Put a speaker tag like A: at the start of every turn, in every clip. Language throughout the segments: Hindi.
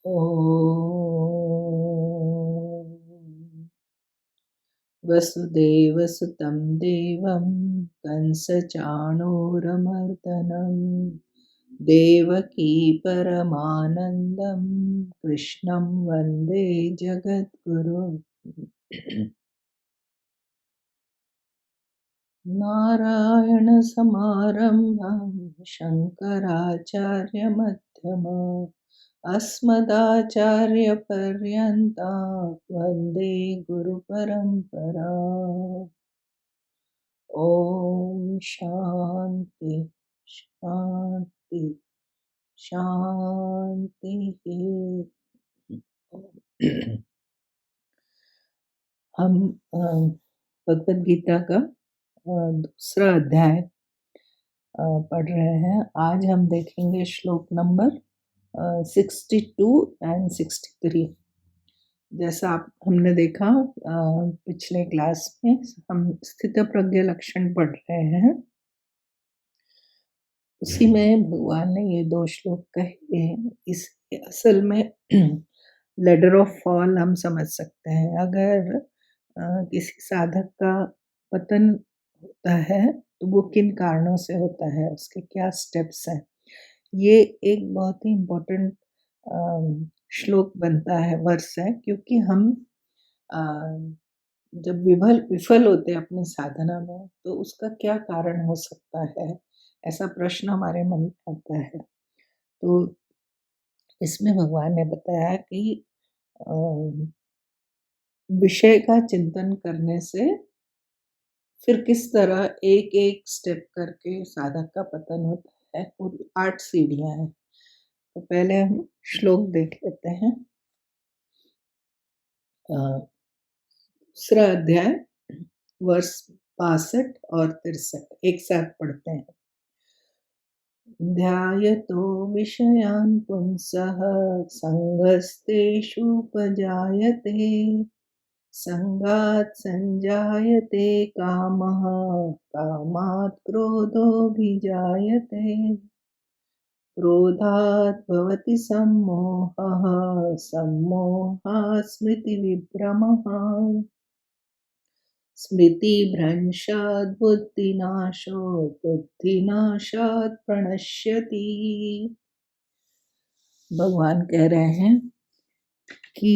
A: ॐ वसुदेवसुतं देवं कंसचाणूरमर्दनं देवकी परमानन्दं कृष्णं वन्दे जगद्गुरुं। नारायणसमारम्भां शङ्कराचार्यमध्यमाम् अस्मदाचार्यपर्यन्तां वन्दे गुरुपरम्परा। ॐ शान्ति शान्ति शान्तिः। हम भगवद गीता का दूसरा अध्याय पढ़ रहे हैं। आज हम देखेंगे श्लोक नंबर 62 एंड 63। जैसा आप हमने देखा पिछले क्लास में हम स्थितप्रज्ञ लक्षण पढ़ रहे हैं, उसी में भगवान ने ये 2 श्लोक कहे। इसे असल में लेडर ऑफ फॉल हम समझ सकते हैं। अगर किसी साधक का पतन होता है तो वो किन कारणों से होता है, उसके क्या स्टेप्स हैं, ये एक बहुत ही इम्पोर्टेंट श्लोक बनता है, वर्ष है, क्योंकि हम जब विफल होते हैं अपनी साधना में तो उसका क्या कारण हो सकता है, ऐसा प्रश्न हमारे मन में आता है। तो इसमें भगवान ने बताया कि विषय का चिंतन करने से फिर किस तरह एक एक स्टेप करके साधक का पतन होता है, और 8 सीढ़ियां हैं। तो पहले हम श्लोक देख लेते हैं। दूसरा अध्याय वर्ष 62 और 63 एक साथ पढ़ते हैं। ध्यायतो विषयान् पुंसः संगस्तेषुपजायते संगात् संजायते कामः कामात् क्रोधोऽभिजायते क्रोधात् भवति सम्मोहः सम्मोहात् स्मृतिविभ्रमः स्मृतिभ्रंशात् बुद्धिनाशो बुद्धिनाशात् प्रणश्यति। भगवान कह रहे हैं कि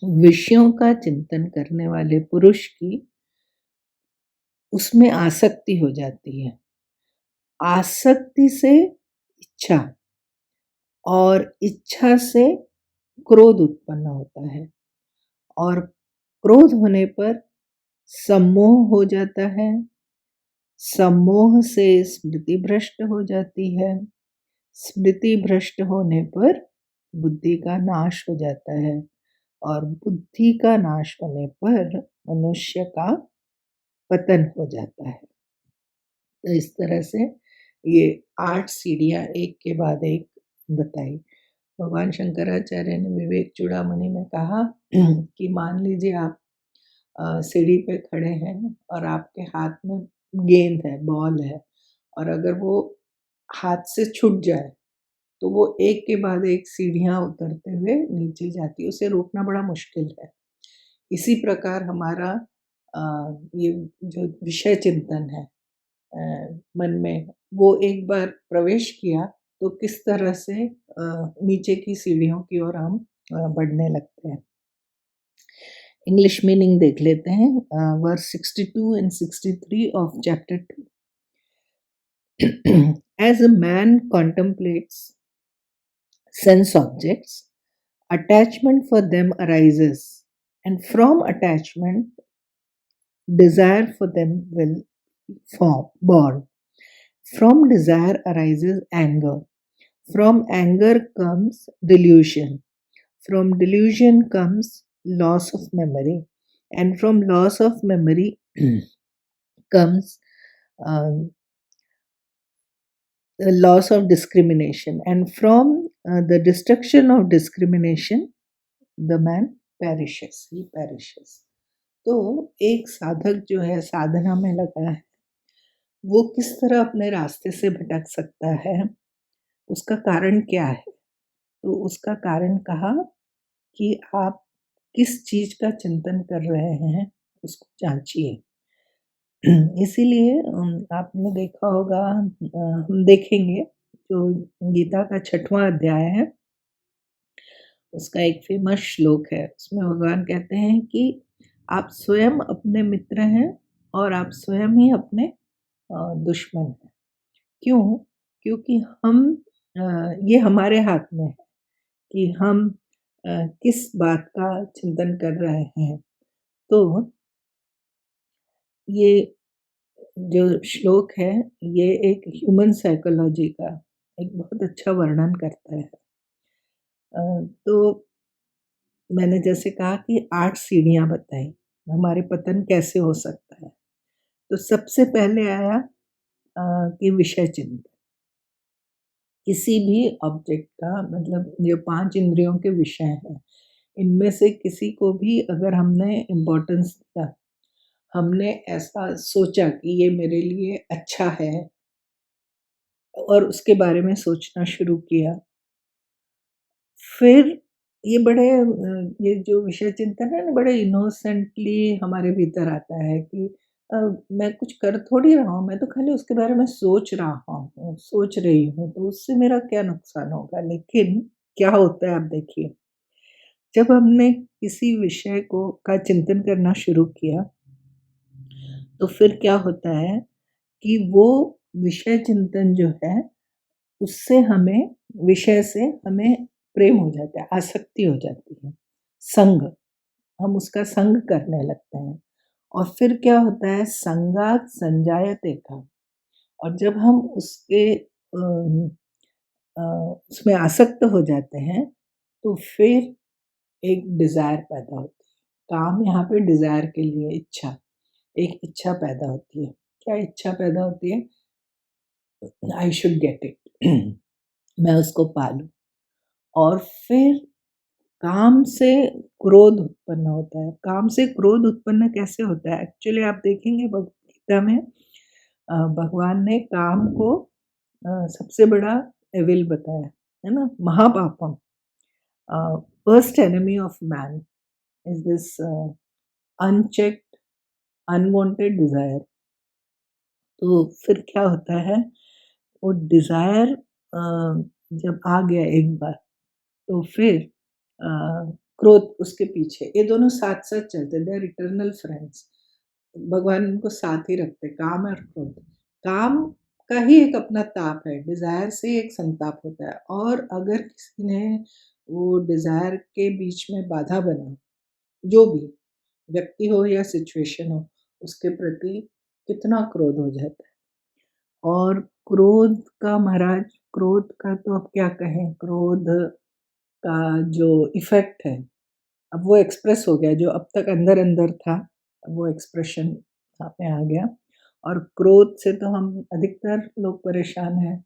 A: विषयों का चिंतन करने वाले पुरुष की उसमें आसक्ति हो जाती है। आसक्ति से इच्छा और इच्छा से क्रोध उत्पन्न होता है, और क्रोध होने पर सम्मोह हो जाता है, सम्मोह से स्मृति भ्रष्ट हो जाती है, स्मृति भ्रष्ट होने पर बुद्धि का नाश हो जाता है, और बुद्धि का नाश होने पर मनुष्य का पतन हो जाता है। तो इस तरह से ये 8 सीढ़ियां एक के बाद एक बताई। भगवान शंकराचार्य ने विवेक चूड़ामणि में कहा कि मान लीजिए आप सीढ़ी पे खड़े हैं और आपके हाथ में गेंद है, बॉल है, और अगर वो हाथ से छूट जाए तो वो एक के बाद एक सीढ़ियां उतरते हुए नीचे जाती है, उसे रोकना बड़ा मुश्किल है। इसी प्रकार हमारा ये जो विषय चिंतन है मन में, वो एक बार प्रवेश किया तो किस तरह से नीचे की सीढ़ियों की ओर हम बढ़ने लगते हैं। इंग्लिश मीनिंग देख लेते हैं, verse 62 and 63 of chapter 2। As a man contemplates sense objects, attachment for them arises, and from attachment, desire for them will form born. From desire arises anger. From anger comes delusion. From delusion comes loss of memory. And from loss of memory comes um, the loss of discrimination. And from the destruction of discrimination, the man perishes. He perishes. तो एक साधक जो है साधना में लगा है, वो किस तरह अपने रास्ते से भटक सकता है, उसका कारण क्या है? तो उसका कारण कहा कि आप किस चीज़ का चिंतन कर रहे हैं, उसको जाँचिए। इसीलिए आपने देखा होगा हम देखेंगे जो गीता का 6वाँ अध्याय है, उसका एक फ़ेमस श्लोक है। उसमें भगवान कहते हैं कि आप स्वयं अपने मित्र हैं और आप स्वयं ही अपने दुश्मन हैं। क्यों? क्योंकि हम ये हमारे हाथ में है कि हम किस बात का चिंतन कर रहे हैं। तो ये जो श्लोक है, ये एक ह्यूमन साइकोलॉजी का एक बहुत अच्छा वर्णन करता है। तो मैंने जैसे कहा कि 8 सीढ़ियाँ बताई, हमारे पतन कैसे हो सकता है। तो सबसे पहले आया कि विषय चिंतन। किसी भी ऑब्जेक्ट का मतलब जो 5 इंद्रियों के विषय हैं, इनमें से किसी को भी अगर हमने इम्पोर्टेंस दिया, हमने ऐसा सोचा कि ये मेरे लिए अच्छा है और उसके बारे में सोचना शुरू किया। फिर ये बड़े ये जो विषय चिंतन है ना बड़े इनोसेंटली हमारे भीतर आता है कि अ, मैं कुछ कर थोड़ी रहा हूँ, मैं तो खाली उसके बारे में सोच रहा हूँ, सोच रही हूँ, तो उससे मेरा क्या नुकसान होगा? लेकिन क्या होता है आप देखिए, जब हमने किसी विषय को का चिंतन करना शुरू किया, तो फिर क्या होता है कि वो विषय चिंतन जो है उससे हमें विषय से हमें प्रेम हो जाता है, आसक्ति हो जाती है, संग, हम उसका संग करने लगते हैं और फिर क्या होता है संगात संजायते काम और जब हम उसके उसमें आसक्त हो जाते हैं, तो फिर एक डिज़ायर पैदा होती है। काम यहाँ पे डिज़ायर के लिए इच्छा, एक इच्छा पैदा होती है। क्या इच्छा पैदा होती है? आई शुड गेट इट मैं उसको पालूँ और फिर काम से क्रोध उत्पन्न होता है। काम से क्रोध उत्पन्न कैसे होता है? एक्चुअली आप देखेंगे भगवद गीता में भगवान ने काम को सबसे बड़ा एविल बताया, है ना? महापापम first enemy of man is this unchecked unwanted desire. तो फिर क्या होता है, वो डिज़ायर जब आ गया एक बार तो फिर क्रोध उसके पीछे, ये दोनों साथ-साथ चलते हैं, दे आर इटर्नल फ्रेंड्स। भगवान इनको साथ ही रखते हैं, काम और क्रोध। काम का ही एक अपना ताप है, डिज़ायर से एक संताप होता है और अगर किसी ने वो डिज़ायर के बीच में बाधा बना, जो भी व्यक्ति हो या सिचुएशन हो, उसके प्रति कितना क्रोध हो जाता है। और क्रोध का महाराज क्रोध का तो अब क्या कहें, क्रोध का जो इफ़ेक्ट है, अब वो एक्सप्रेस हो गया, जो अब तक अंदर-अंदर था, वो एक्सप्रेशन सामने आ गया और क्रोध से तो हम अधिकतर लोग परेशान हैं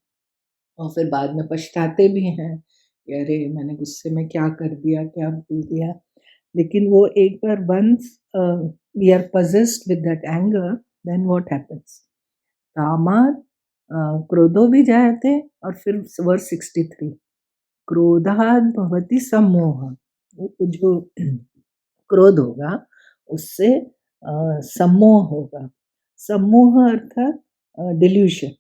A: और फिर बाद में पछताते भी हैं कि अरे! मैंने गुस्से में क्या कर दिया, क्या बोल दिया। लेकिन वो एक बार once we are possessed with that anger, then what happens? कामात् क्रोधो विजायते और फिर वर्स 63 क्रोधात् भवति सम्मोहः। वो जो क्रोध होगा उससे सम्मोह होगा। सम्मोह अर्थात डिल्यूशन,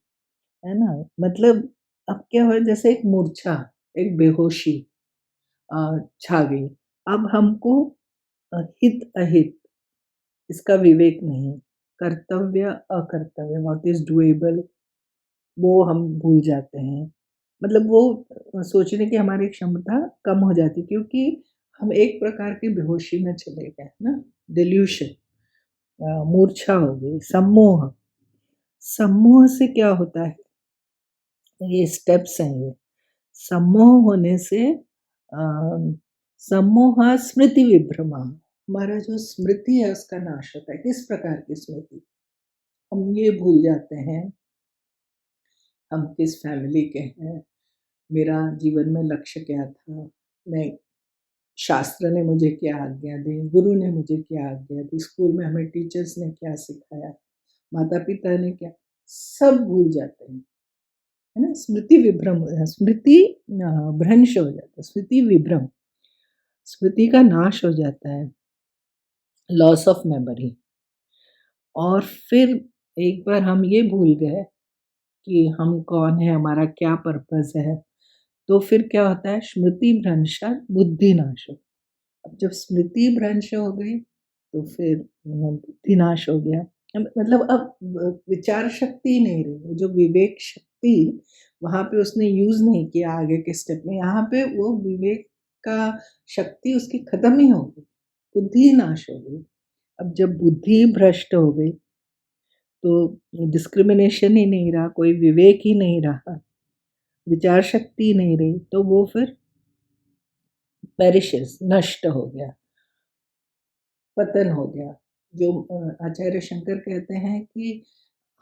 A: है ना? मतलब अब क्या हुआ जैसे एक मूर्छा, एक बेहोशी छा गई। अब हमको हित-अहित इसका विवेक नहीं, कर्तव्य, अकर्तव्य, व्हाट इज़ डूएबल वो हम भूल जाते हैं। मतलब वो सोचने की हमारी क्षमता कम हो जाती है क्योंकि हम एक प्रकार की बेहोशी में चले गए, है ना? डिल्यूशन मूर्छा हो गई, सम्मोह। सम्मोह से क्या होता है? ये स्टेप्स हैं ये। सम्मोह होने से सम्मोहात् स्मृति विभ्रमः हमारा जो स्मृति है उसका नाश होता है। किस प्रकार की स्मृति? हम ये भूल जाते हैं, हम किस फैमिली के हैं, मेरा जीवन में लक्ष्य क्या था, मैं शास्त्र ने मुझे क्या आज्ञा दी, गुरु ने मुझे क्या आज्ञा दी, स्कूल में हमें टीचर्स ने क्या सिखाया, माता-पिता ने क्या सब भूल जाते हैं। है ना? स्मृति विभ्रम स्मृति भ्रंश हो जाता है, स्मृति विभ्रम, स्मृति का नाश हो जाता है, लॉस ऑफ मेमोरी। और फिर एक बार हम ये भूल गए कि हम कौन हैं, हमारा क्या पर्पस है, तो फिर क्या होता है, स्मृति भ्रंशात् बुद्धिनाश। अब जब स्मृति भ्रंश हो गई तो फिर बुद्धिनाश हो गया। मतलब अब विचार शक्ति ही नहीं रही, वो जो विवेक शक्ति वहाँ पे उसने यूज़ नहीं किया आगे के स्टेप में, यहाँ पे वो विवेक का शक्ति उसकी खत्म ही हो गई, बुद्धि ही नाश हो गई। अब जब बुद्धि भ्रष्ट हो गई तो डिस्क्रिमिनेशन ही नहीं रहा, कोई विवेक ही नहीं रहा, विचार शक्ति नहीं रही, तो वो फिर पेरिशेस, नष्ट हो गया, पतन हो गया। जो आचार्य शंकर कहते हैं कि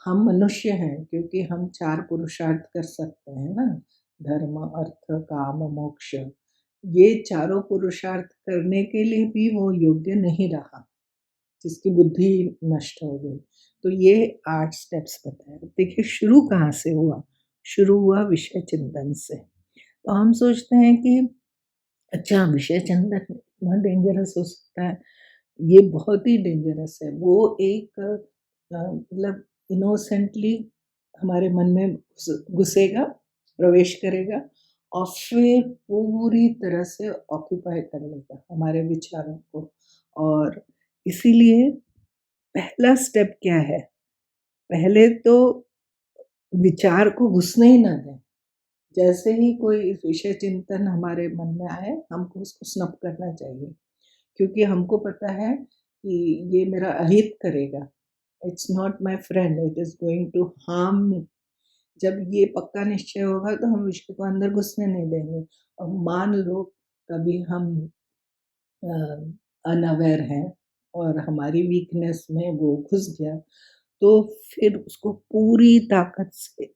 A: हम मनुष्य हैं क्योंकि हम 4 पुरुषार्थ कर सकते हैं ना, धर्म, अर्थ, काम, मोक्ष। ये चारों पुरुषार्थ करने के लिए भी वो योग्य नहीं रहा, जिसकी बुद्धि नष्ट हो गई। तो ये 8 स्टेप्स बताए। देखिए शुरू कहाँ से हुआ? शुरू हुआ विषय चिंतन से। तो हम सोचते हैं कि अच्छा, विषय चिंतन इतना डेंजरस हो सकता है, ये बहुत ही डेंजरस है। वो एक मतलब इनोसेंटली हमारे मन में घुसेगा, प्रवेश करेगा और फिर पूरी तरह से ऑक्यूपाई कर लेगा हमारे विचारों को। और इसीलिए पहला स्टेप क्या है? पहले तो विचार को घुसने ही ना दें। जैसे ही कोई विषय चिंतन हमारे मन में आए, हमको उसको स्नप करना चाहिए, क्योंकि हमको पता है कि ये मेरा अहित करेगा। It's not my friend, it is going to harm me. जब ये पक्का निश्चय होगा तो हम विषय को अंदर घुसने नहीं देंगे। और मान लो कभी हम अनअवेयर हैं और हमारी वीकनेस में वो घुस गया, तो फिर उसको पूरी ताकत से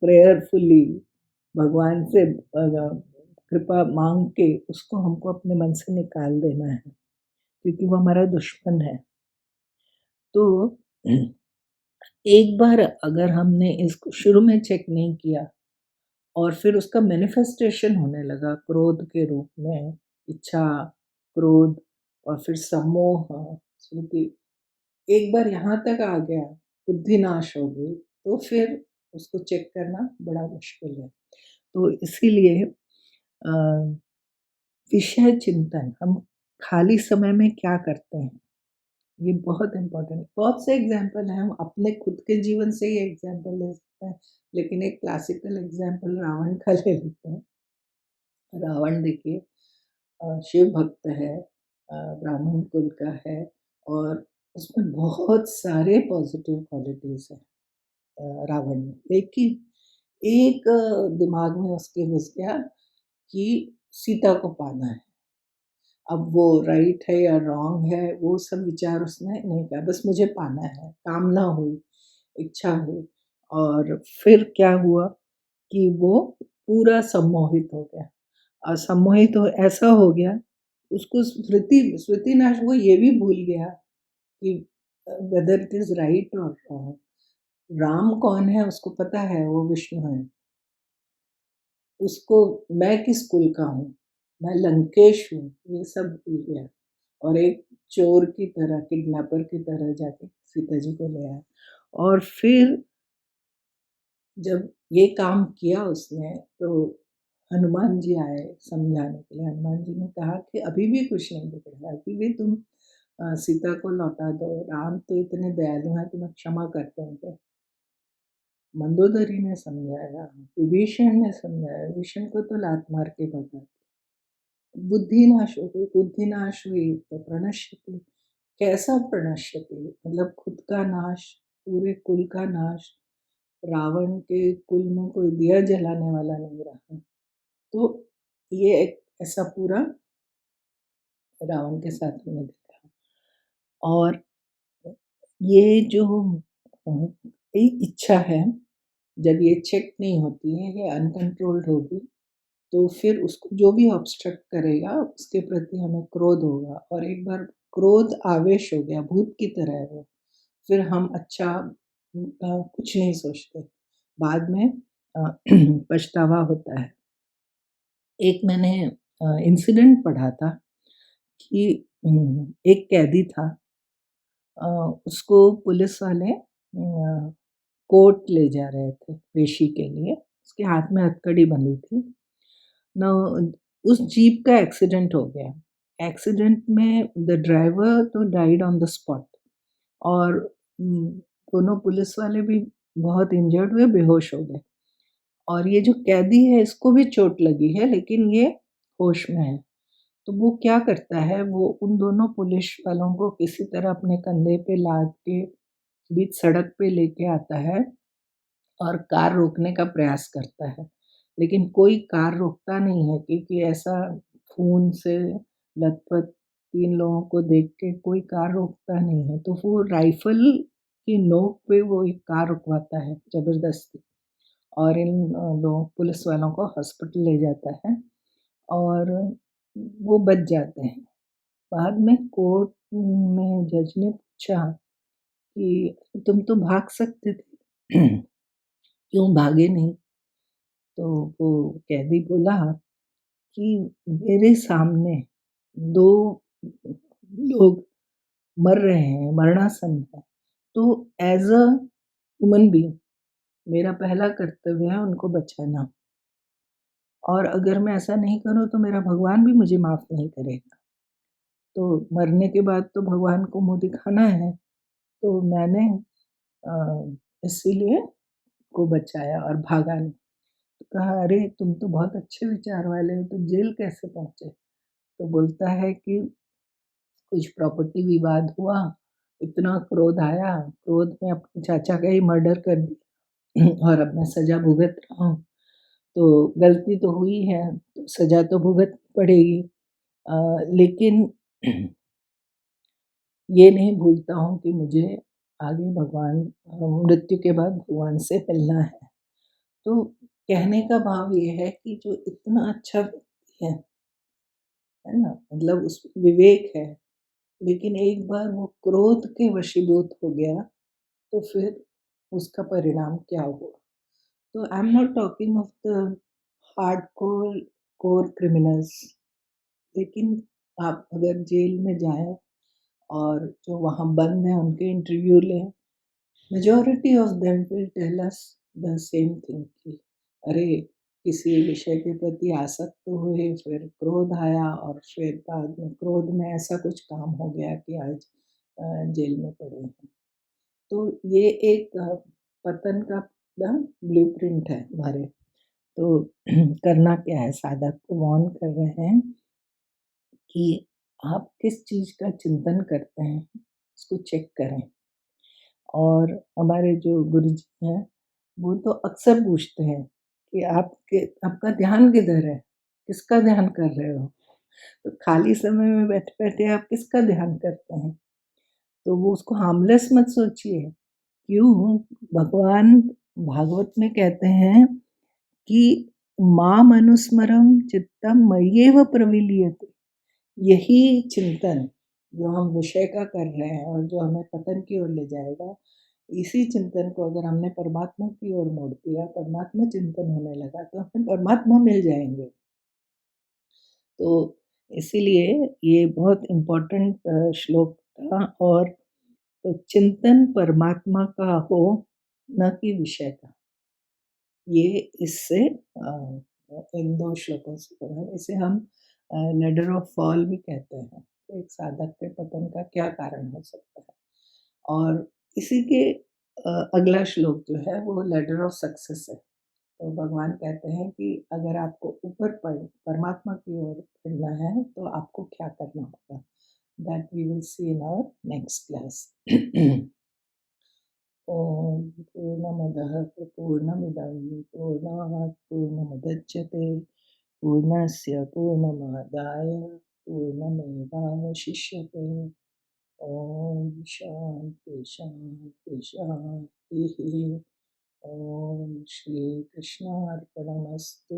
A: प्रेयरफुली भगवान से कृपा मांग के उसको हमको अपने मन से निकाल देना है, क्योंकि वो हमारा दुश्मन है। तो एक बार अगर हमने इसको शुरू में चेक नहीं किया और फिर उसका मैनिफेस्टेशन होने लगा क्रोध के रूप में, इच्छा, क्रोध और फिर सम्मोह, स्मृति, एक बार यहाँ तक आ गया, बुद्धि नाश हो गई, तो फिर उसको चेक करना बड़ा मुश्किल है। तो इसीलिए विषय चिंतन, हम खाली समय में क्या करते हैं, ये बहुत इम्पोर्टेंट है। बहुत से एग्जाम्पल हैं, हम अपने खुद के जीवन से ही एग्जाम्पल ले सकते हैं, लेकिन एक क्लासिकल एग्जाम्पल रावण का ले लेते हैं। रावण देखिए शिव भक्त है, ब्राह्मण कुल का है और उसमें बहुत सारे पॉजिटिव क्वालिटीज़ हैं रावण में। लेकिन एक दिमाग में उसके घुस गया कि सीता को पाना है। अब वो राइट है या रॉन्ग है, वो सब विचार उसने नहीं किया, बस मुझे पाना है, कामना हुई, इच्छा हुई। और फिर क्या हुआ कि वो पूरा सम्मोहित हो गया। और सम्मोहित हो ऐसा हो गया, उसको स्मृति नाश, वो ये भी भूल गया कि वेदर इट इज़ राइट और रॉन्ग। राम कौन है उसको पता है, वो विष्णु है। उसको मैं किस कुल का हूँ, मैं लंकेश हूँ, ये सब भूल गया और एक चोर की तरह, किडनैपर की तरह जाके सीता जी को ले आया। और फिर जब ये काम किया उसने तो हनुमान जी आए समझाने के लिए। हनुमान जी ने कहा कि अभी भी कुछ नहीं बिगड़ा, अभी भी तुम सीता को लौटा दो, राम तो इतने दयालु हैं, तुम्हें क्षमा कर देंगे। मंदोदरी ने समझाया, विभीषण ने समझाया, विभीषण को तो लात मार के भगा। बुद्धि नाश हो गई, बुद्धि नाश हुई तो प्रणश्यति। कैसा प्रणश्यति? मतलब खुद का नाश, पूरे कुल का नाश। रावण के कुल में कोई दिया जलाने वाला नहीं रहा। तो ये एक ऐसा पूरा रावण के साथ मैंने देखा। और ये जो एक इच्छा है, जब ये चेक नहीं होती है, ये अनकंट्रोल्ड होगी, तो फिर उसको जो भी ऑब्स्ट्रक्ट करेगा उसके प्रति हमें क्रोध होगा। और एक बार क्रोध आवेश हो गया, भूत की तरह है वो, फिर हम अच्छा कुछ नहीं सोचते। बाद में पछतावा होता है। एक मैंने इंसिडेंट पढ़ा था कि एक कैदी था, अ, उसको पुलिस वाले कोर्ट ले जा रहे थे पेशी के लिए, उसके हाथ में हथकड़ी बंधी थी। ना उस जीप का एक्सीडेंट हो गया। एक्सीडेंट में द ड्राइवर तो डाइड ऑन द स्पॉट और दोनों पुलिस वाले भी बहुत इंजर्ड हुए, बेहोश हो गए। और ये जो कैदी है इसको भी चोट लगी है लेकिन ये होश में है। तो वो क्या करता है, वो उन दोनों पुलिस वालों को किसी तरह अपने कंधे पे लाद के बीच सड़क पे लेके आता है और कार रोकने का प्रयास करता है। लेकिन कोई कार रोकता नहीं है क्योंकि ऐसा खून से लथपथ 3 लोगों को देख के कोई कार रोकता नहीं है। तो वो राइफ़ल की नोक पे वो एक कार रुकवाता है ज़बरदस्ती और इन लोग पुलिस वालों को हॉस्पिटल ले जाता है और वो बच जाते हैं। बाद में कोर्ट में जज ने पूछा कि तुम तो भाग सकते थे, क्यों भागे नहीं? तो वो कैदी बोला कि मेरे सामने 2 लोग मर रहे हैं, मरणासन्न हैं, तो एज़ अ ह्यूमन बीइंग मेरा पहला कर्तव्य है उनको बचाना और अगर मैं ऐसा नहीं करूँ तो मेरा भगवान भी मुझे माफ़ नहीं करेगा। तो मरने के बाद तो भगवान को मुँह दिखाना है, तो मैंने इसीलिए को बचाया और भागा नहीं। तो कहा, "अरे! तुम तो बहुत अच्छे विचार वाले हो, तो जेल कैसे पहुँचे?" तो बोलता है कि कुछ प्रॉपर्टी विवाद हुआ, इतना क्रोध आया, क्रोध में अपने चाचा का ही मर्डर कर दिया और अब मैं सज़ा भुगत रहा हूँ। तो गलती तो हुई है, तो सज़ा तो भुगतनी पड़ेगी। लेकिन ये नहीं भूलता हूँ कि मुझे आगे भगवान मृत्यु के बाद भगवान से मिलना है। तो कहने का भाव ये है कि जो इतना अच्छा व्यक्ति है ना? मतलब उसमें विवेक है, लेकिन एक बार वो क्रोध के वशीभूत हो गया, तो फिर उसका परिणाम क्या हुआ? तो I am not talking of the hardcore core criminals, लेकिन आप अगर जेल में जाएँ और जो वहाँ बंद हैं उनके इंटरव्यू लें, majority of them will tell us the same thing कि अरे! किसी विषय के प्रति आसक्त हुए, फिर क्रोध आया और फिर बाद में क्रोध में ऐसा कुछ काम हो गया कि आज जेल में पड़े हैं। तो ये एक पतन का पूरा ब्लूप्रिंट है हमारे। तो करना क्या है, साधक को वार्न कर रहे हैं कि आप किस चीज़ का चिंतन करते हैं, उसको चेक करें। और हमारे जो गुरुजी हैं, वो तो अक्सर पूछते हैं कि आपका ध्यान किधर है? किसका ध्यान कर रहे हो? तो खाली समय में बैठे-बैठे आप किसका ध्यान करते हैं? तो वो उसको हार्मलेस मत सोचिए। क्यों? भगवान भागवत में कहते हैं कि माम अनुस्मरं चित्तम मय्येव प्रविलीयते। यही चिंतन जो हम विषय का कर रहे हैं और जो हमें पतन की ओर ले जाएगा, इसी चिंतन को अगर हमने परमात्मा की ओर मोड़ दिया, परमात्मा चिंतन होने लगा, तो हमें परमात्मा मिल जाएँगे। तो इसीलिए ये बहुत इम्पोर्टेंट श्लोक था और तो चिंतन परमात्मा का हो, न कि विषय का। ये इससे इन 2 श्लोकों से पता है। इसे हम लैडर ऑफ फॉल भी कहते हैं। एक साधक के पतन का क्या कारण हो सकता है। और इसी के अगला श्लोक जो है वो लैडर ऑफ सक्सेस है। तो भगवान कहते हैं कि अगर आपको ऊपर परमात्मा की ओर बढ़ना है तो आपको क्या करना होगा? That we will see in our next class. ॐ पूर्णमदः पूर्णमिदं पूर्णात् पूर्णमुदच्यते पूर्णस्य पूर्णमादाय पूर्णमेवावशिष्यते। ॐ शान्ति शान्ति शान्तिः। ॐ श्रीकृष्णार्पणमस्तु।